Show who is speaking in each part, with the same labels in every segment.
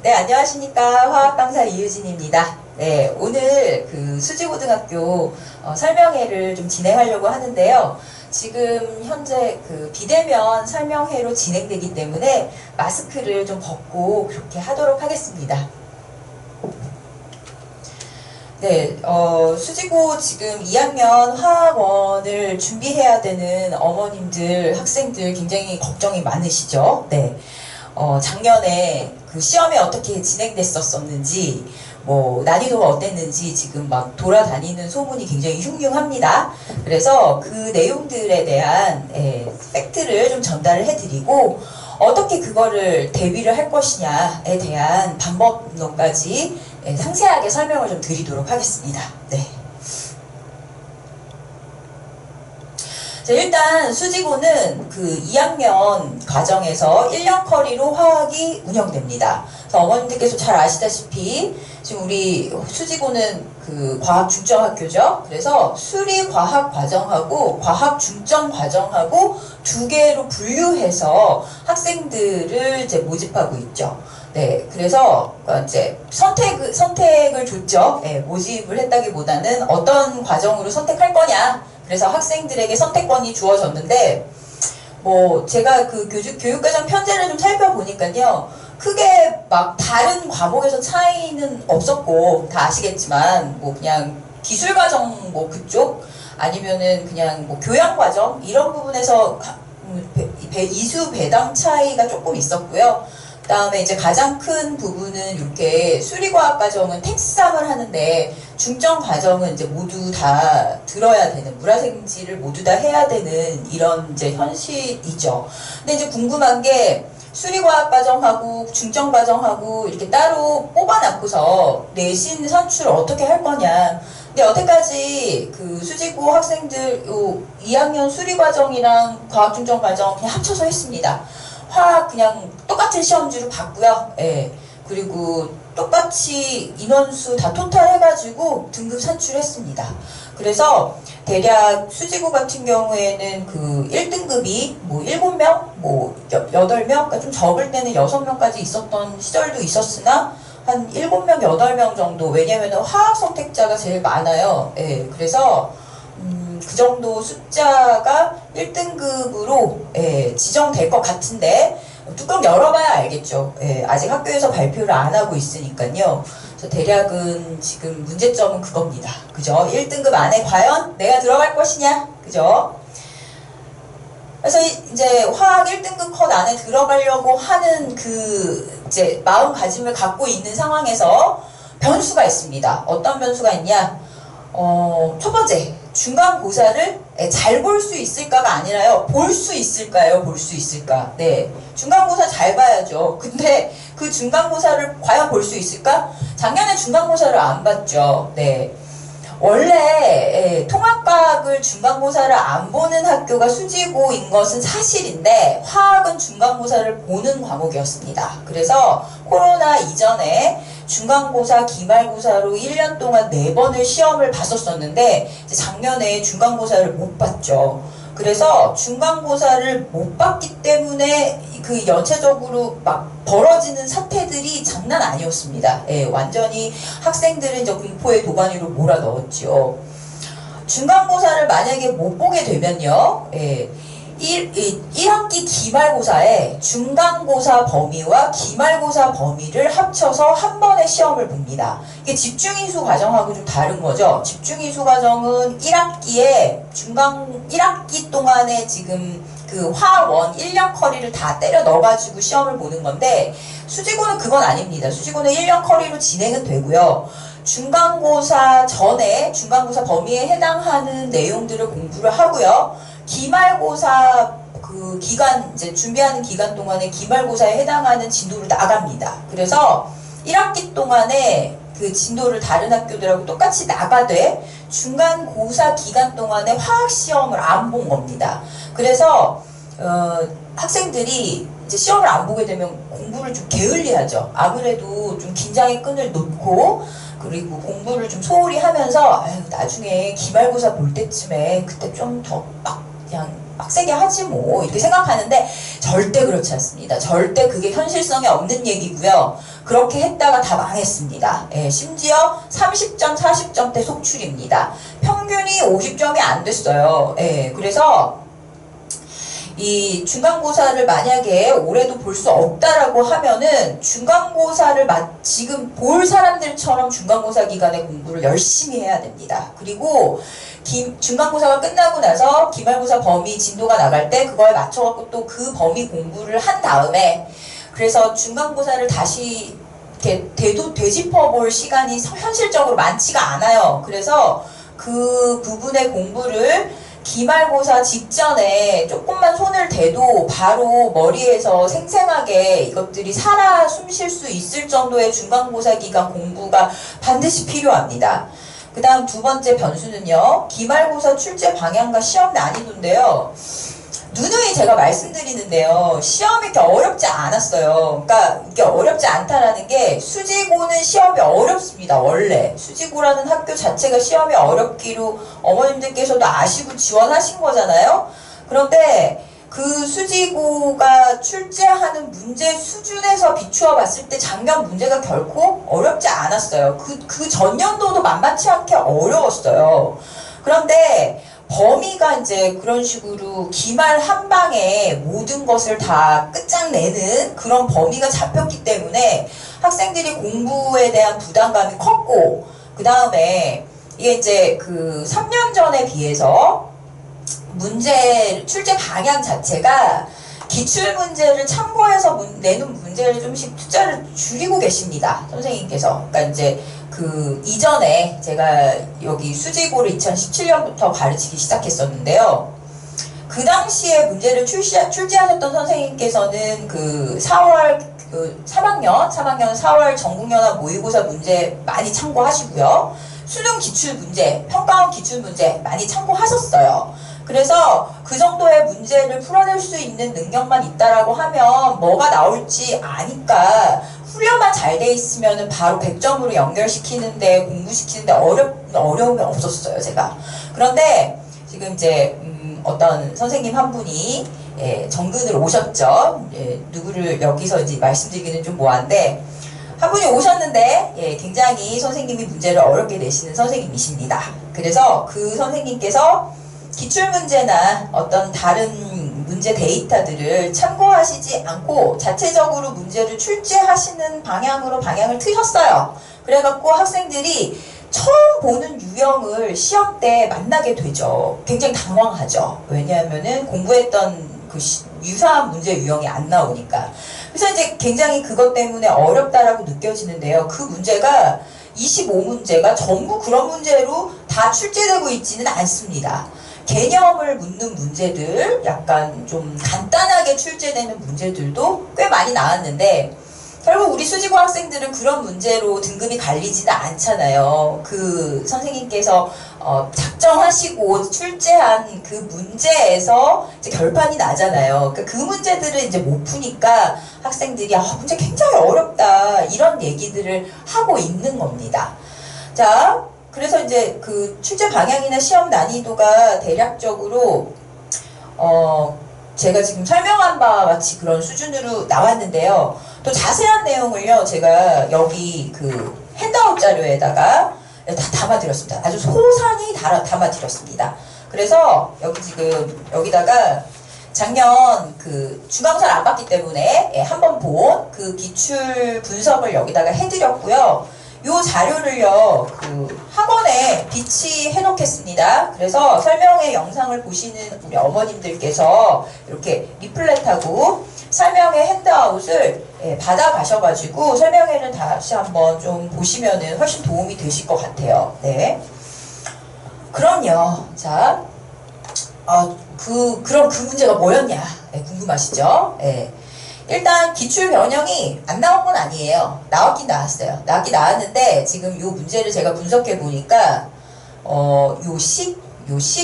Speaker 1: 네, 안녕하십니까. 화학강사 이유진입니다. 네, 오늘 그 수지고등학교 설명회를 좀 진행하려고 하는데요. 지금 현재 그 비대면 설명회로 진행되기 때문에 마스크를 좀 벗고 그렇게 하도록 하겠습니다. 네, 수지고 지금 2학년 화학원을 준비해야 되는 어머님들, 학생들 굉장히 걱정이 많으시죠? 네. 작년에 그 시험이 어떻게 진행됐었는지, 뭐, 난이도가 어땠는지 지금 막 돌아다니는 소문이 굉장히 흉흉합니다. 그래서 그 내용들에 대한, 팩트를 좀 전달을 해드리고, 어떻게 그거를 대비를 할 것이냐에 대한 방법론까지 상세하게 설명을 좀 드리도록 하겠습니다. 네. 자, 일단 수지고는 그 2학년 과정에서 1년 커리로 화학이 운영됩니다. 그래서 어머님들께서 잘 아시다시피 지금 우리 수지고는 그 과학 중점학교죠. 그래서 수리 과학 과정하고 과학 중점 과정하고 두 개로 분류해서 학생들을 이제 모집하고 있죠. 네, 그래서 이제 선택을 줬죠. 네, 모집을 했다기보다는 어떤 과정으로 선택할 거냐. 그래서 학생들에게 선택권이 주어졌는데, 뭐 제가 그 교육과정 편제를 좀 살펴보니까요, 크게 막 다른 과목에서 차이는 없었고, 다 아시겠지만 뭐 그냥 기술과정 뭐 그쪽 아니면은 그냥 뭐 교양과정 이런 부분에서 이수 배당 차이가 조금 있었고요. 그 다음에 이제 가장 큰 부분은 이렇게 수리과학 과정은 텍스삼을 하는데 중점 과정은 이제 모두 다 들어야 되는, 물화생지를 모두 다 해야 되는 이런 이제 현실이죠. 근데 이제 궁금한 게 수리과학 과정하고 중점 과정하고 이렇게 따로 뽑아놓고서 내신 산출을 어떻게 할 거냐. 근데 여태까지 그 수지고 학생들 2학년 수리과정이랑 과학중점과정 그냥 합쳐서 했습니다. 화학 그냥 똑같은 시험지로 봤고요. 예. 그리고 똑같이 인원수 다 토탈 해가지고 등급 산출했습니다. 그래서 대략 수지고 같은 경우에는 그 1등급이 뭐 7명, 뭐 8명, 그러니까 좀 적을 때는 6명까지 있었던 시절도 있었으나 한 7명, 8명 정도. 왜냐면은 화학 선택자가 제일 많아요. 예. 그래서 그 정도 숫자가 1등급으로 지정될 것 같은데 뚜껑 열어봐야 알겠죠. 아직 학교에서 발표를 안 하고 있으니까요. 그래서 대략은 지금 문제점은 그겁니다. 그죠? 1등급 안에 과연 내가 들어갈 것이냐? 그죠? 그래서 이제 화학 1등급 컷 안에 들어가려고 하는 그 이제 마음가짐을 갖고 있는 상황에서 변수가 있습니다. 어떤 변수가 있냐? 첫 번째, 중간고사를 잘 볼 수 있을까가 아니라요. 볼 수 있을까요? 볼 수 있을까? 네. 중간고사 잘 봐야죠. 근데 그 중간고사를 과연 볼 수 있을까? 작년에 중간고사를 안 봤죠. 네. 원래 통합과학을 중간고사를 안 보는 학교가 수지고인 것은 사실인데 화학은 중간고사를 보는 과목이었습니다. 그래서 코로나 이전에 중간고사, 기말고사로 1년 동안 4번을 시험을 봤었었는데 이제 작년에 중간고사를 못 봤죠. 그래서 중간고사를 못 봤기 때문에 그 연체적으로 막 벌어지는 사태들이 장난 아니었습니다. 완전히 학생들은 이제 공포의 도가니로 몰아넣었죠. 중간고사를 만약에 못 보게 되면요, 1학기 기말고사에 중간고사 범위와 기말고사 범위를 합쳐서 한 번의 시험을 봅니다. 이게 집중이수 과정하고 좀 다른 거죠. 집중이수 과정은 1학기에 1학기 동안에 지금 그 화원 1년 커리를 다 때려 넣어가지고 시험을 보는 건데 수지고는 그건 아닙니다. 수지고는 1년 커리로 진행은 되고요. 중간고사 전에 중간고사 범위에 해당하는 내용들을 공부를 하고요. 기말고사 그 기간 이제 준비하는 기간 동안에 기말고사에 해당하는 진도를 나갑니다. 그래서 1학기 동안에 그 진도를 다른 학교들하고 똑같이 나가되 중간고사 기간 동안에 화학시험을 안 본 겁니다. 그래서 학생들이 이제 시험을 안 보게 되면 공부를 좀 게을리하죠. 아무래도 좀 긴장의 끈을 놓고 그리고 공부를 좀 소홀히 하면서 나중에 기말고사 볼 때쯤에 그때 좀 더 막 그냥 빡세게 하지 뭐 이렇게 생각하는데 절대 그렇지 않습니다. 절대 그게 현실성이 없는 얘기고요. 그렇게 했다가 다 망했습니다. 예, 심지어 30점, 40점대 속출입니다. 평균이 50점이 안 됐어요. 예, 그래서 이 중간고사를 만약에 올해도 볼 수 없다라고 하면은 중간고사를 지금 볼 사람들처럼 중간고사 기간에 공부를 열심히 해야 됩니다. 그리고 중간고사가 끝나고 나서 기말고사 범위 진도가 나갈 때 그거에 맞춰갖고 또 그 범위 공부를 한 다음에 그래서 중간고사를 다시 이렇게 되짚어 볼 시간이 현실적으로 많지가 않아요. 그래서 그 부분의 공부를 기말고사 직전에 조금만 손을 대도 바로 머리에서 생생하게 이것들이 살아 숨쉴 수 있을 정도의 중간고사 기간 공부가 반드시 필요합니다. 그 다음 두 번째 변수는요. 기말고사 출제 방향과 시험 난이도인데요. 누누이 제가 말씀드리는데요. 시험이 이렇게 어렵지 않았어요. 그러니까 이게 어렵지 않다라는 게 수지고는 시험이 어렵습니다. 원래 수지고라는 학교 자체가 시험이 어렵기로 어머님들께서도 아시고 지원하신 거잖아요. 그런데 그 수지고가 출제하는 문제 수준에서 비추어 봤을 때 작년 문제가 결코 어렵지 않았어요. 그 전년도도 만만치 않게 어려웠어요. 그런데 범위가 이제 그런 식으로 기말 한 방에 모든 것을 다 끝장내는 그런 범위가 잡혔기 때문에 학생들이 공부에 대한 부담감이 컸고, 그 다음에 이게 이제 그 3년 전에 비해서 출제 방향 자체가 기출문제를 참고해서 내는 문제를 좀씩 숫자를 줄이고 계십니다. 선생님께서. 그러니까 이제 그 이전에 제가 여기 수지고를 2017년부터 가르치기 시작했었는데요. 그 당시에 문제를 출제하셨던 선생님께서는 그 3학년 4월 전국연합 모의고사 문제 많이 참고하시고요. 수능 기출문제, 평가원 기출문제 많이 참고하셨어요. 그래서 그 정도의 문제를 풀어낼 수 있는 능력만 있다라고 하면 뭐가 나올지 아니까 훈련만 잘 돼 있으면 바로 100점으로 연결시키는데 공부시키는데 어려움이 없었어요, 제가. 그런데 지금 이제 어떤 선생님 한 분이 정근을 오셨죠. 누구를 여기서 이제 말씀드리기는 좀 뭐한데 한 분이 오셨는데 굉장히 선생님이 문제를 어렵게 내시는 선생님이십니다. 그래서 그 선생님께서 기출문제나 어떤 다른 문제 데이터들을 참고하시지 않고 자체적으로 문제를 출제하시는 방향을 트셨어요. 그래갖고 학생들이 처음 보는 유형을 시험 때 만나게 되죠. 굉장히 당황하죠. 왜냐하면은 공부했던 그 유사한 문제 유형이 안 나오니까. 그래서 이제 굉장히 그것 때문에 어렵다라고 느껴지는데요. 그 문제가 25문제가 전부 그런 문제로 다 출제되고 있지는 않습니다. 개념을 묻는 문제들, 약간 좀 간단하게 출제되는 문제들도 꽤 많이 나왔는데 결국 우리 수지고 학생들은 그런 문제로 등급이 갈리지는 않잖아요. 그 선생님께서 작정하시고 출제한 그 문제에서 이제 결판이 나잖아요. 그러니까 그 문제들을 이제 못 푸니까 학생들이 문제 굉장히 어렵다 이런 얘기들을 하고 있는 겁니다. 자, 그래서 이제 그 출제 방향이나 시험 난이도가 대략적으로 제가 지금 설명한 바와 같이 그런 수준으로 나왔는데요. 또 자세한 내용을요, 제가 여기 그 핸드아웃 자료에다가 다 담아드렸습니다. 아주 소상히 담아드렸습니다. 그래서 여기 지금 여기다가 작년 그 중간고사를 안 봤기 때문에 한번 본 그 기출 분석을 여기다가 해드렸고요. 요 자료를요, 그 학원에 비치해 놓겠습니다. 그래서 설명회 영상을 보시는 우리 어머님들께서 이렇게 리플렛하고 설명회 핸드아웃을 받아가셔가지고 설명회를 다시 한번 좀 보시면은 훨씬 도움이 되실 것 같아요. 네. 그럼요. 자, 그럼 그 문제가 뭐였냐? 궁금하시죠? 일단 기출 변형이 안 나온 건 아니에요. 나왔긴 나왔어요. 나왔긴 나왔는데 지금 요 문제를 제가 분석해 보니까 요식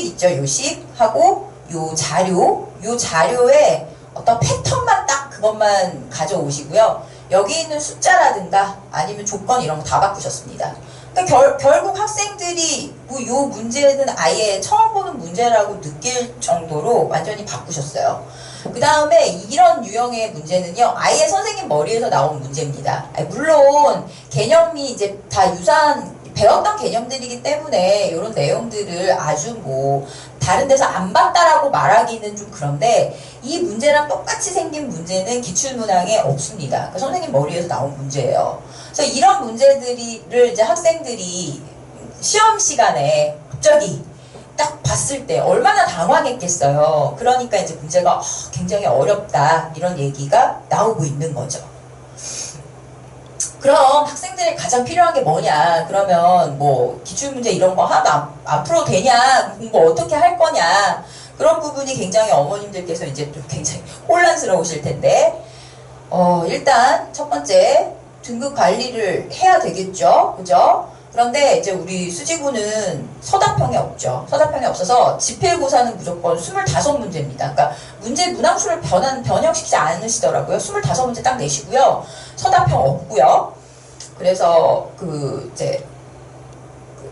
Speaker 1: 있죠. 요식하고 요 자료에 어떤 패턴만 딱 그것만 가져오시고요. 여기 있는 숫자라든가 아니면 조건 이런 거 다 바꾸셨습니다. 그러니까 결국 학생들이 뭐 요 문제는 아예 처음 보는 문제라고 느낄 정도로 완전히 바꾸셨어요. 그 다음에 이런 유형의 문제는요, 아예 선생님 머리에서 나온 문제입니다. 물론 개념이 이제 다 유사한 배웠던 개념들이기 때문에 이런 내용들을 아주 뭐 다른 데서 안 봤다라고 말하기는 좀 그런데, 이 문제랑 똑같이 생긴 문제는 기출문항에 없습니다. 그러니까 선생님 머리에서 나온 문제예요. 그래서 이런 문제들을 이제 학생들이 시험 시간에 갑자기 딱 봤을 때 얼마나 당황했겠어요. 그러니까 이제 문제가 굉장히 어렵다, 이런 얘기가 나오고 있는 거죠. 그럼 학생들이 가장 필요한 게 뭐냐? 그러면 뭐 기출문제 이런 거 하나도 안 풀어도 되냐? 공부 어떻게 할 거냐? 그런 부분이 굉장히 어머님들께서 이제 좀 굉장히 혼란스러우실 텐데, 일단 첫 번째 등급 관리를 해야 되겠죠, 그죠? 그런데 이제 우리 수지고는 서답형이 없죠. 서답형이 없어서 지필고사는 무조건 25문제입니다. 그러니까 문제 문항수를 변형시키지 않으시더라고요. 25문제 딱 내시고요. 서답형 없고요. 그래서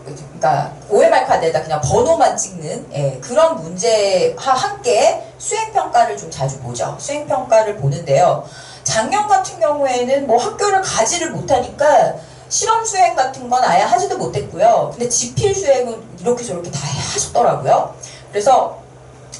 Speaker 1: 그러니까 OMR 카드에다 그냥 번호만 찍는 그런 문제와 함께 수행평가를 좀 자주 보죠. 수행평가를 보는데요. 작년 같은 경우에는 뭐 학교를 가지를 못하니까 실험 수행 같은 건 아예 하지도 못했고요. 근데 지필 수행은 이렇게 저렇게 다 하셨더라고요. 그래서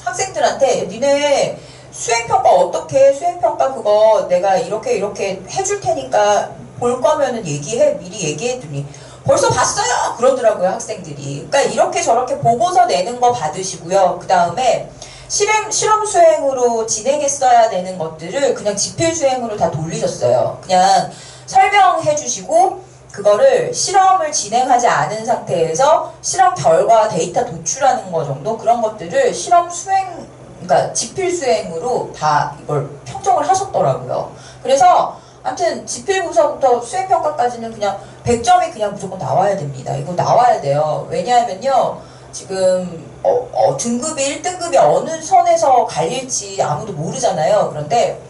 Speaker 1: 학생들한테 니네 수행평가 어떻게 해? 수행평가 그거 내가 이렇게 해줄 테니까 볼 거면은 미리 얘기해두니 벌써 봤어요! 그러더라고요, 학생들이. 그러니까 이렇게 저렇게 보고서 내는 거 받으시고요. 그 다음에 실험 수행으로 진행했어야 되는 것들을 그냥 지필 수행으로 다 돌리셨어요. 그냥 설명해 주시고 그거를 실험을 진행하지 않은 상태에서 실험 결과 데이터 도출하는 거 정도, 그런 것들을 실험 수행, 그러니까 지필 수행으로 다 이걸 평정을 하셨더라고요. 그래서 아무튼 지필고사부터 수행평가까지는 그냥 100점이 그냥 무조건 나와야 됩니다. 이거 나와야 돼요. 왜냐하면요, 지금 등급이 1등급이 어느 선에서 갈릴지 아무도 모르잖아요. 그런데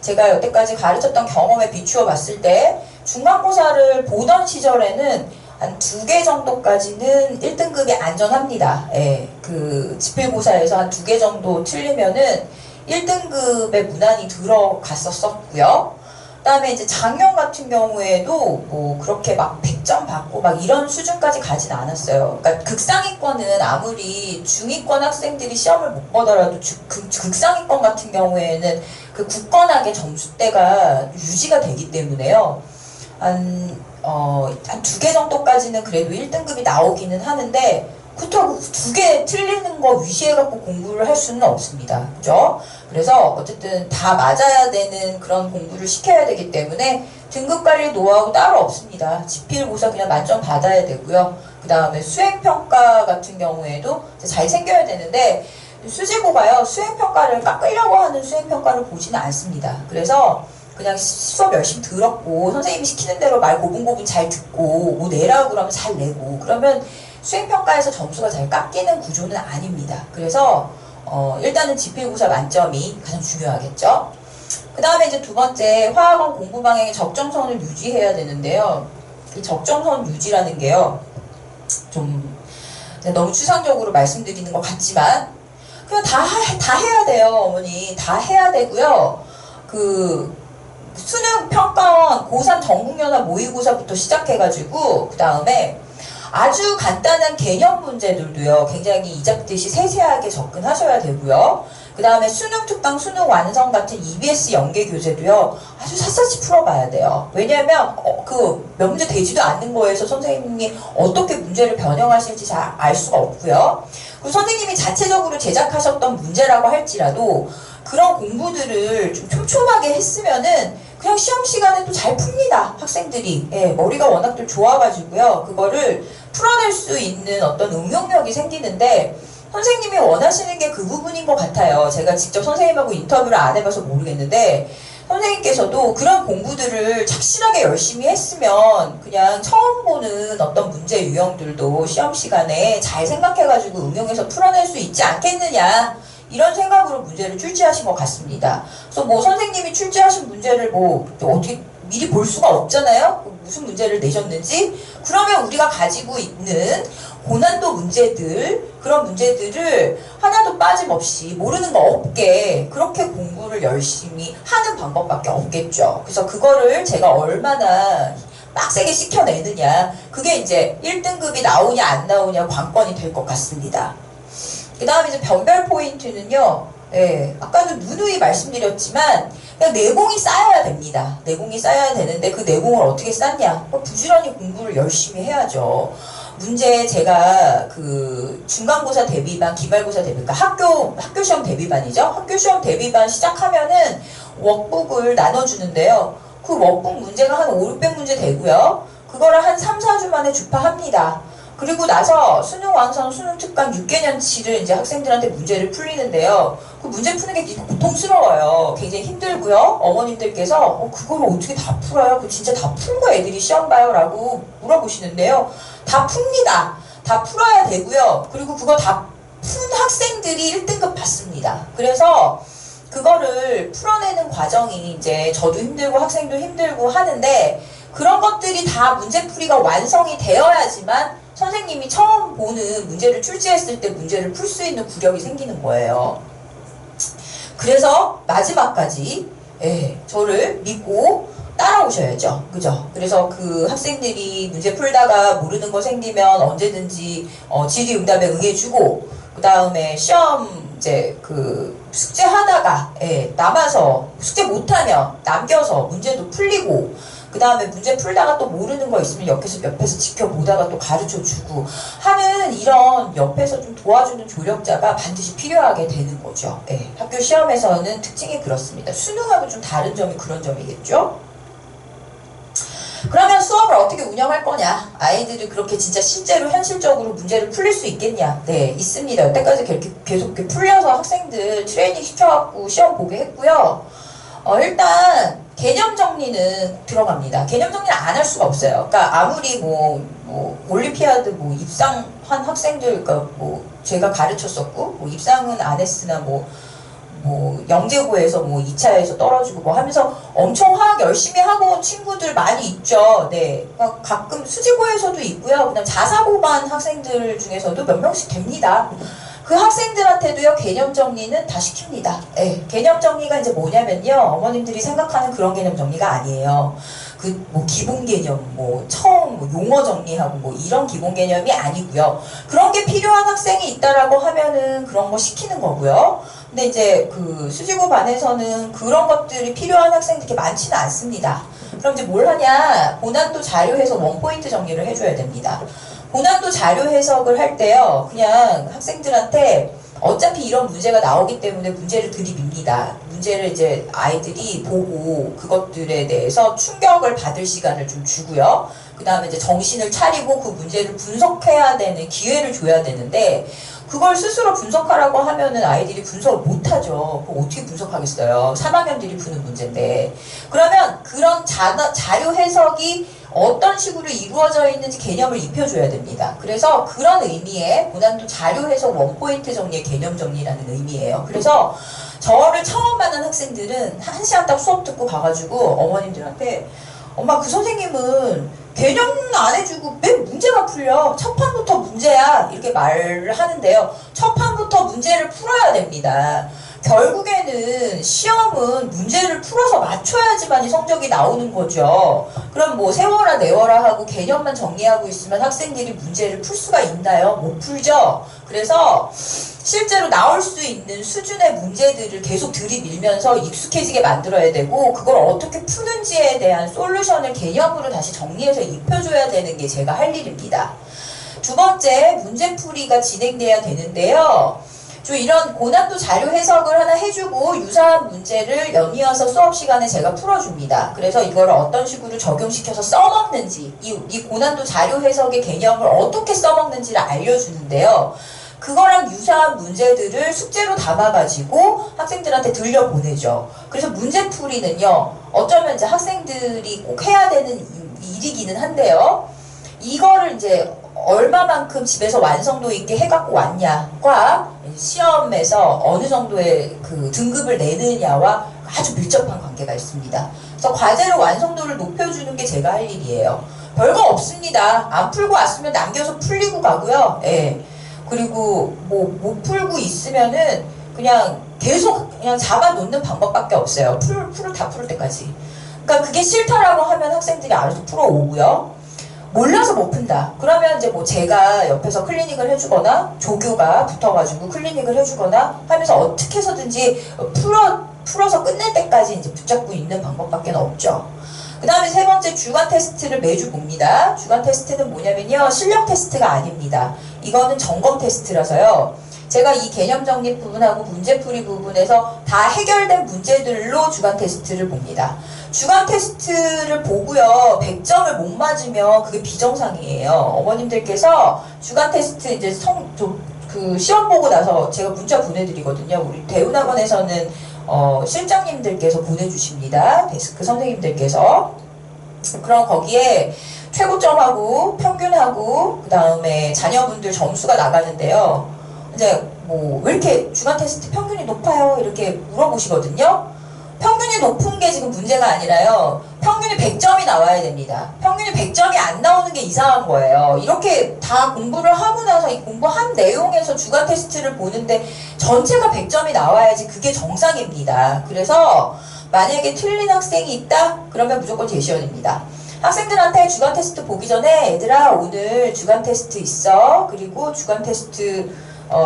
Speaker 1: 제가 여태까지 가르쳤던 경험에 비추어 봤을 때 중간고사를 보던 시절에는 한 2개 정도까지는 1등급이 안전합니다. 그 지필고사에서 한 2개 정도 틀리면은 1등급의 문안이 들어갔었고요. 그 다음에 이제 작년 같은 경우에도 뭐 그렇게 막 100점 받고 막 이런 수준까지 가진 않았어요. 그러니까 극상위권은 아무리 중위권 학생들이 시험을 못 보더라도 극상위권 같은 경우에는 그 굳건하게 점수대가 유지가 되기 때문에요. 한 2개 정도까지는 그래도 1등급이 나오기는 하는데, 그렇다고 2개 틀리는 거 위시해갖고 공부를 할 수는 없습니다. 그죠? 그래서 어쨌든 다 맞아야 되는 그런 공부를 시켜야 되기 때문에 등급관리 노하우 따로 없습니다. 지필고사 그냥 만점 받아야 되고요. 그 다음에 수행평가 같은 경우에도 잘 생겨야 되는데, 수지고가요, 수행평가를 깎으려고 하는 수행평가를 보지는 않습니다. 그래서 그냥 수업 열심히 들었고 선생님이 시키는 대로 말 고분고분 잘 듣고 뭐 내라고 그러면 잘 내고, 그러면 수행평가에서 점수가 잘 깎이는 구조는 아닙니다. 그래서 일단은 지필고사 만점이 가장 중요하겠죠. 그 다음에 이제 두 번째, 화학원 공부 방향의 적정선을 유지해야 되는데요. 이 적정선 유지라는 게요, 좀 너무 추상적으로 말씀드리는 것 같지만 그냥 다 해야 돼요, 어머니. 다 해야 되고요. 그 수능 평가원 고3 전국연합 모의고사부터 시작해가지고 그 다음에 아주 간단한 개념 문제들도요, 굉장히 이잡듯이 세세하게 접근하셔야 되고요. 그 다음에 수능 특강, 수능 완성 같은 EBS 연계 교재도요, 아주 샅샅이 풀어봐야 돼요. 왜냐하면 그 몇 문제 되지도 않는 거에서 선생님이 어떻게 문제를 변형하실지 잘 알 수가 없고요. 그리고 선생님이 자체적으로 제작하셨던 문제라고 할지라도 그런 공부들을 좀 촘촘하게 했으면은 그냥 시험 시간에 또 잘 풉니다, 학생들이. 머리가 워낙들 좋아가지고요. 그거를 풀어낼 수 있는 어떤 응용력이 생기는데, 선생님이 원하시는 게 그 부분인 것 같아요. 제가 직접 선생님하고 인터뷰를 안 해봐서 모르겠는데, 선생님께서도 그런 공부들을 착실하게 열심히 했으면 그냥 처음 보는 어떤 문제 유형들도 시험 시간에 잘 생각해가지고 응용해서 풀어낼 수 있지 않겠느냐, 이런 생각으로 문제를 출제하신 것 같습니다. 그래서 뭐 선생님이 출제하신 문제를 뭐 어떻게 미리 볼 수가 없잖아요. 무슨 문제를 내셨는지. 그러면 우리가 가지고 있는 고난도 문제들, 그런 문제들을 하나도 빠짐없이 모르는 거 없게 그렇게 공부를 열심히 하는 방법밖에 없겠죠. 그래서 그거를 제가 얼마나 빡세게 시켜내느냐, 그게 이제 1등급이 나오냐 안 나오냐 관건이 될 것 같습니다. 그 다음에 이제 변별 포인트는요, 아까도 누누이 말씀드렸지만 그냥 내공이 쌓여야 됩니다. 내공이 쌓여야 되는데 그 내공을 어떻게 쌓냐? 부지런히 공부를 열심히 해야죠. 문제 제가 그 중간고사 대비반, 기말고사 대비반, 그러니까 학교 시험 대비반이죠. 학교 시험 대비반 시작하면은 워크북을 나눠주는데요. 그 워크북 문제가 한 5, 600문제 되고요. 그거를 한 3, 4주 만에 주파합니다. 그리고 나서 수능 완성, 수능 특강 6개년치를 이제 학생들한테 문제를 풀리는데요. 그 문제 푸는 게 고통스러워요. 굉장히 힘들고요. 어머님들께서 그걸 어떻게 다 풀어요? 그 진짜 다 풀고 애들이 시험 봐요? 라고 물어보시는데요. 다 풉니다. 다 풀어야 되고요. 그리고 그거 다 푼 학생들이 1등급 받습니다. 그래서 그거를 풀어내는 과정이 이제 저도 힘들고 학생도 힘들고 하는데, 그런 것들이 다 문제풀이가 완성이 되어야지만 선생님이 처음 보는 문제를 출제했을 때 문제를 풀 수 있는 구력이 생기는 거예요. 그래서 마지막까지 저를 믿고 따라오셔야죠. 그죠? 그래서 그 학생들이 문제 풀다가 모르는 거 생기면 언제든지 질의응답에 응해주고, 그 다음에 시험 이제 그 숙제하다가 남아서 숙제 못하면 남겨서 문제도 풀리고, 그 다음에 문제 풀다가 또 모르는 거 있으면 옆에서 지켜보다가 또 가르쳐주고 하는, 이런 옆에서 좀 도와주는 조력자가 반드시 필요하게 되는 거죠. 학교 시험에서는 특징이 그렇습니다. 수능하고 좀 다른 점이 그런 점이겠죠. 그러면 수업을 어떻게 운영할 거냐? 아이들이 그렇게 진짜 실제로 현실적으로 문제를 풀릴 수 있겠냐? 네, 있습니다. 여태까지 이렇게 계속 이렇게 풀려서 학생들 트레이닝 시켜갖고 시험 보게 했고요. 일단 개념 정리는 들어갑니다. 개념 정리는 안 할 수가 없어요. 그러니까 아무리 뭐 올림피아드 입상한 학생들, 그러니까 제가 가르쳤었고 입상은 안 했으나 영재고에서 2차에서 떨어지고 하면서 엄청 화학 열심히 하고 온 친구들 많이 있죠. 네. 가끔 수지고에서도 있고요. 그다음 자사고반 학생들 중에서도 몇 명씩 됩니다. 그 학생들한테도요, 개념 정리는 다 시킵니다. 개념 정리가 이제 뭐냐면요, 어머님들이 생각하는 그런 개념 정리가 아니에요. 기본 개념, 처음 용어 정리하고 이런 기본 개념이 아니고요. 그런 게 필요한 학생이 있다라고 하면은 그런 거 시키는 거고요. 근데 이제 그 수지고 반에서는 그런 것들이 필요한 학생들이 그렇게 많지는 않습니다. 그럼 이제 뭘 하냐? 고난도 자료 해석 원포인트 정리를 해줘야 됩니다. 고난도 자료 해석을 할 때요, 그냥 학생들한테 어차피 이런 문제가 나오기 때문에 문제를 들이밉니다. 문제를 이제 아이들이 보고 그것들에 대해서 충격을 받을 시간을 좀 주고요. 그 다음에 이제 정신을 차리고 그 문제를 분석해야 되는 기회를 줘야 되는데, 그걸 스스로 분석하라고 하면은 아이들이 분석을 못하죠. 그럼 어떻게 분석하겠어요? 3학년들이 푸는 문제인데. 그러면 그런 자료 해석이 어떤 식으로 이루어져 있는지 개념을 입혀줘야 됩니다. 그래서 그런 의미의 고난도 자료 해석 원포인트 정리의 개념 정리라는 의미예요. 그래서 저를 처음 만난 학생들은 1시간 딱 수업 듣고 가가지고 어머님들한테, 엄마 그 선생님은 개념 안 해주고 맨 문제만 풀려. 첫 판부터 문제야. 이렇게 말을 하는데요. 첫 판부터 문제를 풀어야 됩니다. 결국에는 시험은 문제를 풀어서 맞춰야지만 성적이 나오는 거죠. 그럼 세워라 내워라 하고 개념만 정리하고 있으면 학생들이 문제를 풀 수가 있나요? 못 풀죠. 그래서 실제로 나올 수 있는 수준의 문제들을 계속 들이밀면서 익숙해지게 만들어야 되고, 그걸 어떻게 푸는지에 대한 솔루션을 개념으로 다시 정리해서 입혀줘야 되는 게 제가 할 일입니다. 두 번째, 문제풀이가 진행돼야 되는데요. 이런 고난도 자료 해석을 하나 해주고 유사한 문제를 연이어서 수업 시간에 제가 풀어줍니다. 그래서 이걸 어떤 식으로 적용시켜서 써먹는지, 이 고난도 자료 해석의 개념을 어떻게 써먹는지를 알려주는데요. 그거랑 유사한 문제들을 숙제로 담아가지고 학생들한테 들려보내죠. 그래서 문제풀이는요, 어쩌면 이제 학생들이 꼭 해야 되는 일이기는 한데요. 이거를 이제 얼마만큼 집에서 완성도 있게 해갖고 왔냐과 시험에서 어느 정도의 그 등급을 내느냐와 아주 밀접한 관계가 있습니다. 그래서 과제를 완성도를 높여주는 게 제가 할 일이에요. 별거 없습니다. 안 풀고 왔으면 남겨서 풀리고 가고요. 예. 그리고 뭐 못 풀고 있으면은 그냥 계속 그냥 잡아놓는 방법밖에 없어요. 다 풀을 때까지. 그러니까 그게 싫다라고 하면 학생들이 알아서 풀어오고요. 몰라서 못 푼다. 그러면 이제 뭐 제가 옆에서 클리닉을 해주거나 조교가 붙어가지고 클리닉을 해주거나 하면서 어떻게 해서든지 풀어서 끝낼 때까지 이제 붙잡고 있는 방법밖에 없죠. 그 다음에 세 번째, 주간 테스트를 매주 봅니다. 주간 테스트는 뭐냐면요, 실력 테스트가 아닙니다. 이거는 점검 테스트라서요. 제가 이 개념 정립 부분하고 문제풀이 부분에서 다 해결된 문제들로 주간 테스트를 봅니다. 주간 테스트를 보고요, 100점을 못 맞으면 그게 비정상이에요. 어머님들께서 주간 테스트 이제 그 시험 보고 나서 제가 문자 보내드리거든요. 우리 대운학원에서는 실장님들께서 보내주십니다. 데스크 선생님들께서. 그럼 거기에 최고점하고 평균하고 그 다음에 자녀분들 점수가 나가는데요. 이제 뭐 왜 이렇게 주간 테스트 평균이 높아요? 이렇게 물어보시거든요. 평균이 높은 게 지금 문제가 아니라요. 평균이 100점이 나와야 됩니다. 평균이 100점이 안 나오는 게 이상한 거예요. 이렇게 다 공부를 하고 나서 이 공부한 내용에서 주간 테스트를 보는데 전체가 100점이 나와야지 그게 정상입니다. 그래서 만약에 틀린 학생이 있다? 그러면 무조건 제시원입니다. 학생들한테 주간 테스트 보기 전에 얘들아 오늘 주간 테스트 있어. 그리고 주간 테스트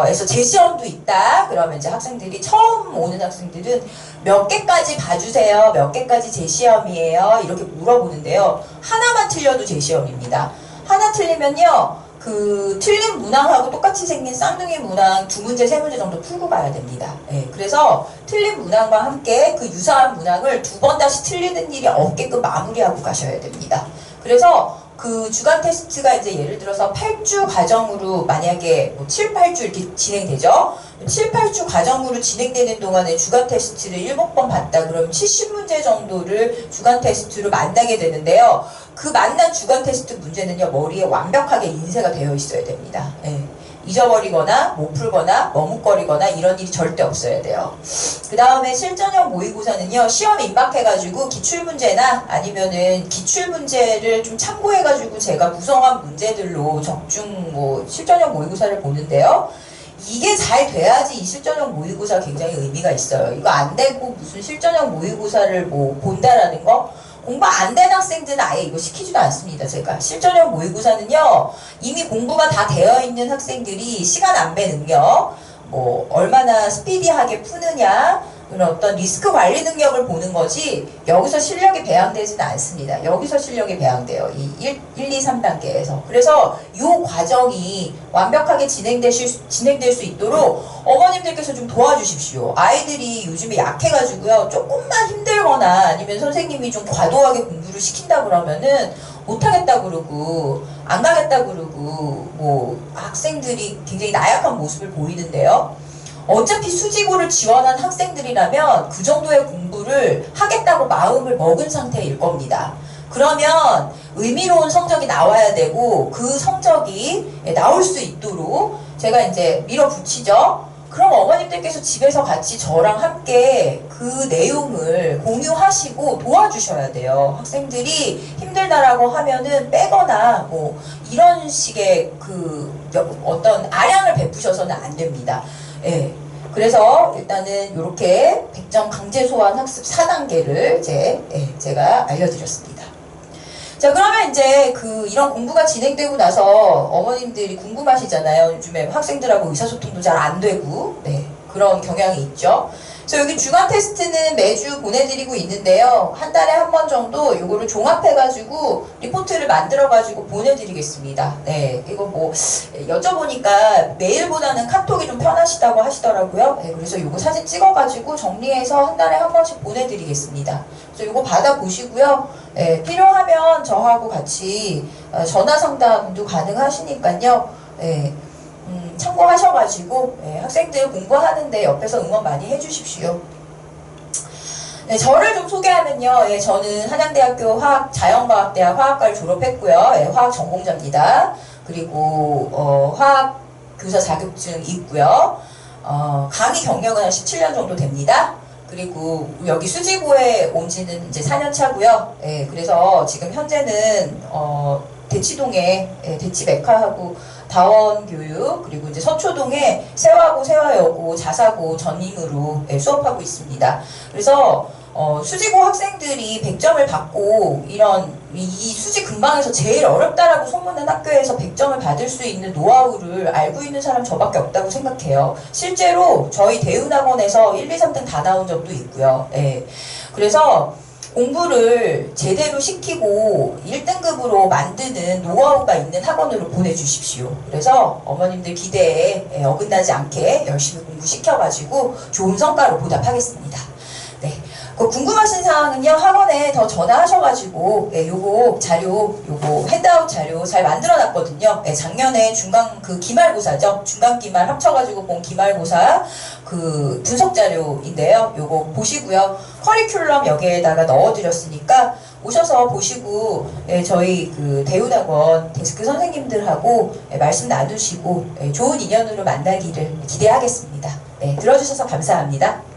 Speaker 1: 에서 제시험도 있다. 그러면 이제 학생들이 처음 오는 학생들은 몇 개까지 봐주세요. 몇 개까지 제시험이에요. 이렇게 물어보는데요. 하나만 틀려도 제시험입니다. 하나 틀리면요. 그 틀린 문항하고 똑같이 생긴 쌍둥이 문항 2문제, 3문제 정도 풀고 가야 됩니다. 예, 그래서 틀린 문항과 함께 그 유사한 문항을 2번 다시 틀리는 일이 없게끔 마무리하고 가셔야 됩니다. 그래서 그 주간 테스트가 이제 예를 들어서 8주 과정으로 만약에 뭐 7, 8주 이렇게 진행되죠. 7, 8주 과정으로 진행되는 동안에 주간 테스트를 7번 봤다. 그러면 70문제 정도를 주간 테스트로 만나게 되는데요. 그 만난 주간 테스트 문제는요. 머리에 완벽하게 인쇄가 되어 있어야 됩니다. 예. 잊어버리거나 못 풀거나 머뭇거리거나 이런 일이 절대 없어야 돼요. 그 다음에 실전형 모의고사는요. 시험 임박해가지고 기출문제나 아니면은 기출문제를 좀 참고해가지고 제가 구성한 문제들로 적중 뭐 실전형 모의고사를 보는데요. 이게 잘 돼야지 이 실전형 모의고사 굉장히 의미가 있어요. 이거 안 되고 무슨 실전형 모의고사를 뭐 본다라는 거? 공부 안 된 학생들은 아예 이거 시키지도 않습니다. 제가 실전형 모의고사는요. 이미 공부가 다 되어 있는 학생들이 시간 안배 능력, 뭐 얼마나 스피디하게 푸느냐, 그런 어떤 리스크 관리 능력을 보는 거지 여기서 실력이 배양되지는 않습니다. 여기서 실력이 배양돼요. 이 1, 2, 3단계에서. 그래서 이 과정이 완벽하게 진행될 수 있도록 어머님들께서 좀 도와주십시오. 아이들이 요즘에 약해가지고요. 조금만 힘들거나 아니면 선생님이 좀 과도하게 공부를 시킨다 그러면은 못하겠다 그러고 안 가겠다 그러고 뭐 학생들이 굉장히 나약한 모습을 보이는데요. 어차피 수지고를 지원한 학생들이라면 그 정도의 공부를 하겠다고 마음을 먹은 상태일 겁니다. 그러면 의미로운 성적이 나와야 되고 그 성적이 나올 수 있도록 제가 이제 밀어붙이죠. 그럼 어머님들께서 집에서 같이 저랑 함께 그 내용을 공유하시고 도와주셔야 돼요. 학생들이 힘들다라고 하면은 빼거나 뭐 이런 식의 그 어떤 아량을 베푸셔서는 안 됩니다. 예. 그래서 일단은 이렇게 100점 강제 소환 학습 4단계를 제가 알려드렸습니다. 자, 그러면 이제 이런 공부가 진행되고 나서 어머님들이 궁금하시잖아요. 요즘에 학생들하고 의사소통도 잘 안 되고, 네, 그런 경향이 있죠. 그래서 여기 주간 테스트는 매주 보내드리고 있는데요. 한 달에 한 번 정도 요거를 종합해가지고 리포트를 만들어가지고 보내드리겠습니다. 네, 이거 뭐 여쭤보니까 메일보다는 카톡이 좀 편하시다고 하시더라고요. 네, 그래서 요거 사진 찍어가지고 정리해서 한 달에 한 번씩 보내드리겠습니다. 그래서 요거 받아보시고요. 네, 필요하면 저하고 같이 전화 상담도 가능하시니까요. 네. 참고하셔가지고 학생들 공부하는데 옆에서 응원 많이 해주십시오. 네, 저를 좀 소개하면요. 저는 한양대학교 자연과학대학 화학과를 졸업했고요. 화학 전공자입니다. 그리고 화학 교사 자격증 있고요. 강의 경력은 한 17년 정도 됩니다. 그리고 여기 수지고에 온 지는 이제 4년 차고요. 예, 그래서 지금 현재는 대치동에 대치 메카하고 다원교육, 그리고 이제 서초동에 세화고, 세화여고, 자사고 전임으로 수업하고 있습니다. 그래서 수지고 학생들이 100점을 받고 이 수지 근방에서 제일 어렵다라고 소문난 학교에서 100점을 받을 수 있는 노하우를 알고 있는 사람 저밖에 없다고 생각해요. 실제로 저희 대운학원에서 1, 2, 3등 다 나온 적도 있고요. 예. 그래서 공부를 제대로 시키고 1등급으로 만드는 노하우가 있는 학원으로 보내주십시오. 그래서 어머님들 기대에 어긋나지 않게 열심히 공부시켜가지고 좋은 성과로 보답하겠습니다. 네. 궁금하신 사항은요, 학원에 더 전화하셔가지고, 요거 자료, 요거 핸드아웃 자료 잘 만들어놨거든요. 작년에 기말고사죠. 중간기말 합쳐가지고 본 기말고사 분석 자료인데요. 요거 보시고요. 커리큘럼 여기에다가 넣어드렸으니까 오셔서 보시고, 저희 대운학원 데스크 선생님들하고 말씀 나누시고, 좋은 인연으로 만나기를 기대하겠습니다. 네, 들어주셔서 감사합니다.